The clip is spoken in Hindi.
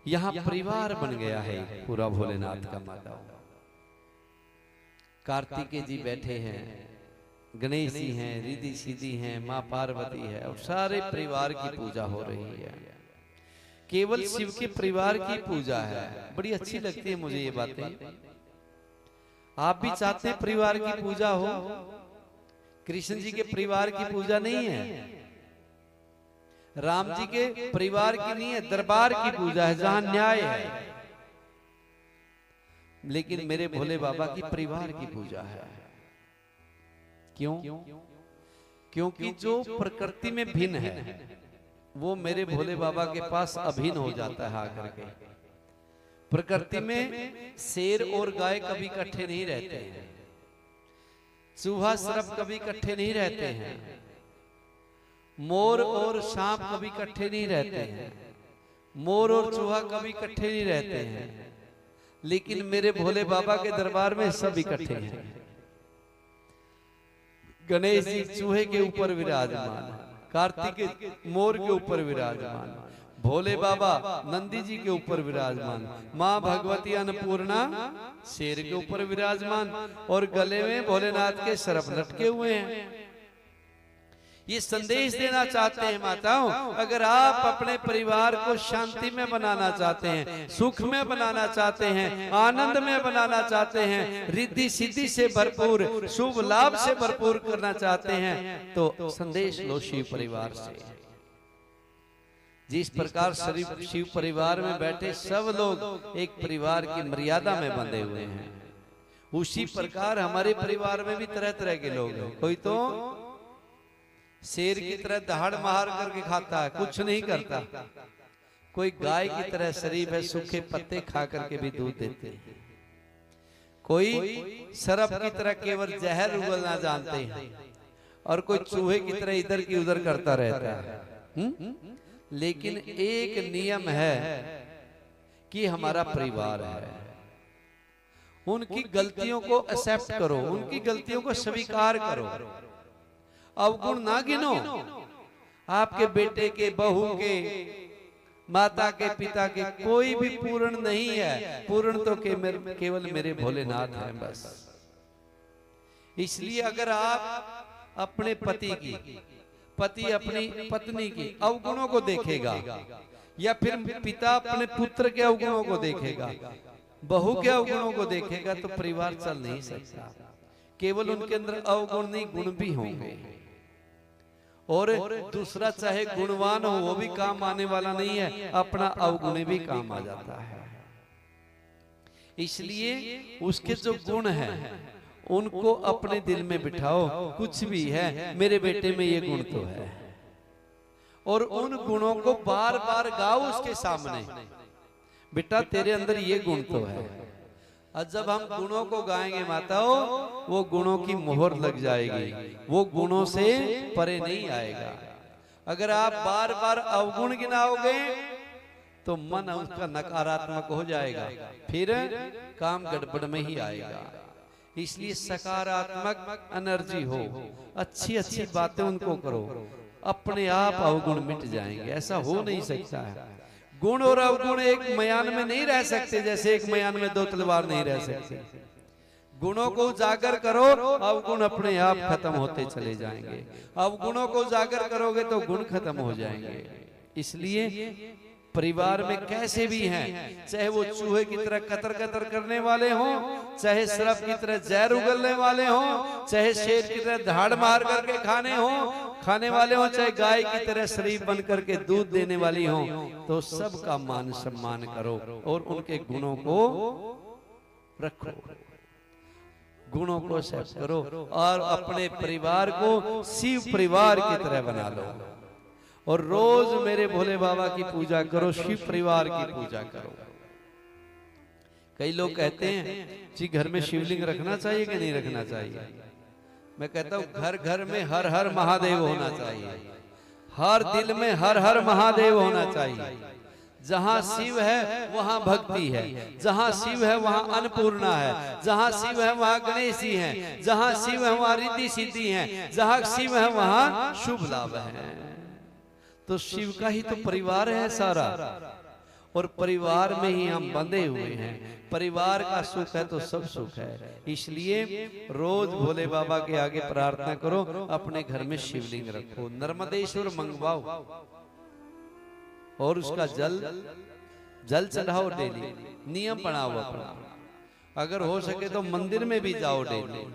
यहाँ परिवार बन गया है पूरा भोलेनाथ का। माता कार्तिकेय जी बैठे हैं, गणेश जी हैं, रिद्धि सिद्धि हैं, माँ पार्वती है और सारे परिवार की पूजा हो रही है। केवल शिव के परिवार की पूजा है। बड़ी अच्छी लगती है मुझे ये बातें। आप भी चाहते हैं परिवार की पूजा हो? कृष्ण जी के परिवार की पूजा नहीं है, राम जी के परिवार की नहीं है, दरबार की पूजा है जहां न्याय है। लेकिन मेरे भोले बाबा की परिवार की पूजा है। क्यों? क्योंकि जो प्रकृति में भिन्न है वो मेरे भोले बाबा के पास अभिन्न हो जाता है आकर के। प्रकृति में शेर और गाय कभी इकट्ठे नहीं रहते हैं, चूहा सर्प कभी इकट्ठे नहीं रहते हैं, मोर और सांप कभी इकट्ठे नहीं रहते हैं, मोर और चूहा कभी इकट्ठे नहीं रहते हैं। लेकिन मेरे भोले बाबा के दरबार में सब इकट्ठे हैं। गणेश जी चूहे के ऊपर विराजमान, कार्तिकेय मोर के ऊपर विराजमान, भोले बाबा नंदी जी के ऊपर विराजमान, माँ भगवती अन्नपूर्णा शेर के ऊपर विराजमान और गले में भोलेनाथ के सर्प लटके हुए हैं। ये संदेश देना चाहते हैं माताओं, अगर आप अपने परिवार को शांति में बनाना चाहते हैं, सुख में बनाना चाहते हैं, आनंद में बनाना चाहते हैं, रिद्धि सिद्धि से भरपूर शुभ लाभ से भरपूर करना चाहते हैं, तो संदेश लो शिव परिवार से। जिस प्रकार शिव परिवार में बैठे सब लोग एक परिवार की मर्यादा में बंधे हुए हैं, उसी प्रकार हमारे परिवार में भी तरह तरह के लोग हैं। कोई तो शेर की तरह दहाड़ मार करके खाता है, कुछ नहीं करता। कोई गाय की तरह शरीफ है, सूखे पत्ते खा करके भी दूध देते हैं। कोई सर्प की तरह केवल जहर उगलना जानते हैं और कोई चूहे की तरह इधर की उधर करता रहता है। लेकिन एक नियम है कि हमारा परिवार है, उनकी गलतियों को एक्सेप्ट करो, उनकी गलतियों को स्वीकार करो, अवगुण ना गिनो। आपके बेटे के, बहू के, माता के, पिता के कोई भी पूर्ण नहीं है। पूर्ण तो केवल मेरे भोलेनाथ हैं बस। इसलिए अगर आप अपने पति अपनी पत्नी की अवगुणों को देखेगा, या फिर पिता अपने पुत्र के अवगुणों को देखेगा, बहू के अवगुणों को देखेगा, तो परिवार चल नहीं सकता। केवल उनके अंदर अवगुण नहीं, गुण भी होंगे। और दूसरा चाहे गुणवान हो वो भी काम आने वाला नहीं है, अपना अवगुण भी काम आ जाता है। इसलिए उसके जो गुण हैं उनको अपने दिल में बिठाओ। कुछ भी है, मेरे बेटे में ये गुण तो है, और उन गुणों को बार बार गाओ उसके सामने, बेटा तेरे अंदर ये गुण तो है। और जब हम गुणों को गाएंगे माताओं, वो गुणों की मोहर लग जाएगी, वो गुणों से परे नहीं आएगा। अगर आप बार बार अवगुण गिनाओगे तो मन उसका नकारात्मक हो जाएगा, फिर काम गड़बड़ में ही आएगा। इसलिए सकारात्मक एनर्जी हो, अच्छी अच्छी बातें उनको करो, अपने आप अवगुण मिट जाएंगे। ऐसा हो नहीं सकता है। गुण और अवगुण एक मयान में नहीं रह सकते, जैसे एक मयान में दो तलवार नहीं रह सकते। गुणों को उजागर करो, अवगुण अपने आप खत्म होते चले जाएंगे। अवगुणों को उजागर करोगे तो गुण खत्म हो जाएंगे। इसलिए परिवार में कैसे भी हैं, चाहे वो चूहे की तरह कतर कतर करने वाले हों, चाहे सर्प की तरह जहर उगलने वाले हों, चाहे शेर की तरह धाड़ मार करके खाने वाले हों, चाहे गाय की तरह शरीफ बन करके दूध देने वाली हों, तो सबका मान सम्मान करो और उनके गुणों को रखो, गुणों को एक्सेप्ट करो और अपने परिवार को शिव परिवार की तरह बना लो। और रोज मेरे भोले बाबा की पूजा करो, शिव परिवार की पूजा करो। कई लोग कहते हैं जी घर में शिवलिंग रखना चाहिए कि नहीं रखना चाहिए। मैं कहता हूँ घर घर में हर हर महादेव होना चाहिए, हर दिल में हर हर महादेव होना चाहिए। जहाँ शिव है वहाँ भक्ति है, जहाँ शिव है वहाँ अन्नपूर्णा है, जहाँ शिव है वहाँ गणेश जी हैं, जहाँ शिव है वहाँ रिद्धि सिद्धि हैं, जहाँ शिव है वहाँ शुभ लाभ है। तो शिव का ही तो परिवार है सारा, और परिवार में ही हम बंधे हुए हैं। परिवार का सुख है तो सब सुख है। इसलिए रोज भोले बाबा के आगे प्रार्थना करो, अपने घर में शिवलिंग रखो, नर्मदेश्वर मंगवाओ और उसका जल चढ़ाओ डेली। नियम बनाओ अपना, अगर हो सके तो मंदिर में भी जाओ डेली।